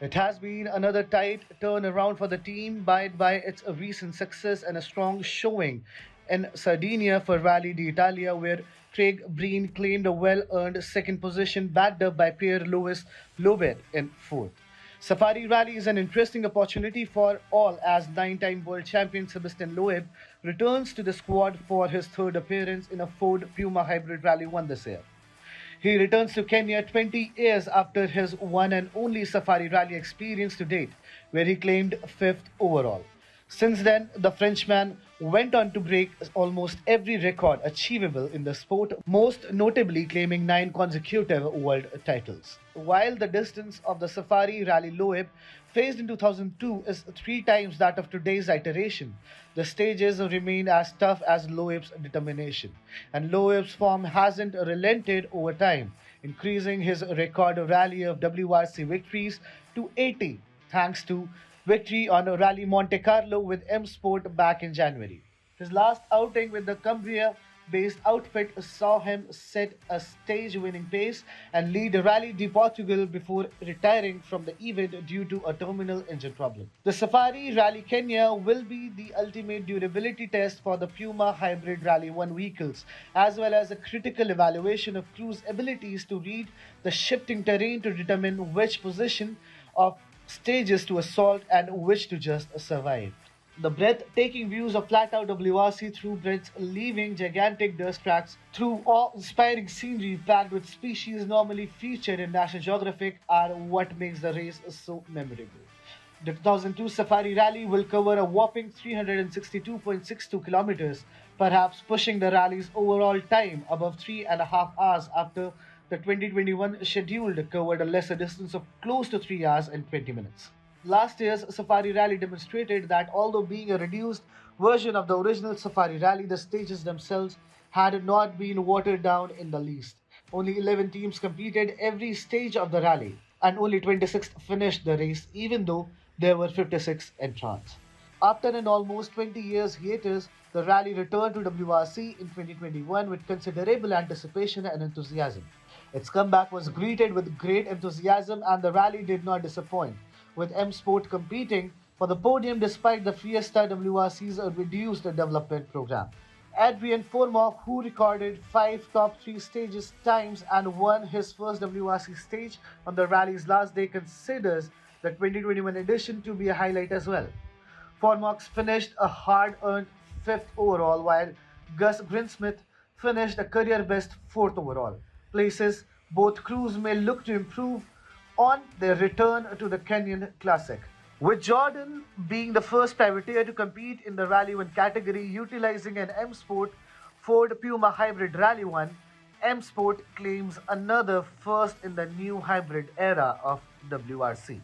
It has been another tight turnaround for the team, buoyed by its recent success and a strong showing in Sardinia for Rally d'Italia, where Craig Breen claimed a well-earned second position, backed up by Pierre-Louis Loubet in fourth. Safari Rally is an interesting opportunity for all as nine-time world champion Sebastian Loeb returns to the squad for his third appearance in a Ford Puma Hybrid Rally 1 this year. He returns to Kenya 20 years after his one and only Safari Rally experience to date, where he claimed fifth overall. Since then, the Frenchman went on to break almost every record achievable in the sport, most notably claiming 9 consecutive world titles. While the distance of the Safari Rally Loeb faced in 2002 is 3 times that of today's iteration, the stages remain as tough as Loeb's determination, and Loeb's form hasn't relented over time, increasing his record rally of WRC victories to 80, thanks to victory on Rally Monte Carlo with M Sport back in January. His last outing with the Cumbria-based outfit saw him set a stage-winning pace and lead Rally de Portugal before retiring from the event due to a terminal engine problem. The Safari Rally Kenya will be the ultimate durability test for the Puma Hybrid Rally 1 vehicles, as well as a critical evaluation of crew's abilities to read the shifting terrain to determine which position of stages to assault and which to just survive. The breathtaking views of flat-out WRC through Brits leaving gigantic dust tracks through awe-inspiring scenery packed with species normally featured in National Geographic are what makes the race so memorable. The 2002 Safari Rally will cover a whopping 362.62 kilometers, perhaps pushing the rally's overall time above 3.5 hours after the 2021 scheduled covered a lesser distance of close to 3 hours and 20 minutes. Last year's Safari Rally demonstrated that although being a reduced version of the original Safari Rally, the stages themselves had not been watered down in the least. Only 11 teams competed every stage of the rally, and only 26 finished the race, even though there were 56 entrants. After an almost 20 years hiatus, the rally returned to WRC in 2021 with considerable anticipation and enthusiasm. Its comeback was greeted with great enthusiasm, and the rally did not disappoint, with M Sport competing for the podium despite the Fiesta WRC's reduced development program. Adrian Formock, who recorded 5 top 3 stages times and won his first WRC stage on the rally's last day, considers the 2021 edition to be a highlight as well. Formock finished a hard-earned 5th overall, while Gus Greensmith finished a career-best 4th overall. Places both crews may look to improve on their return to the Kenyan Classic. With Jordan being the first privateer to compete in the Rally 1 category utilizing an M Sport Ford Puma Hybrid Rally 1, M Sport claims another first in the new hybrid era of WRC.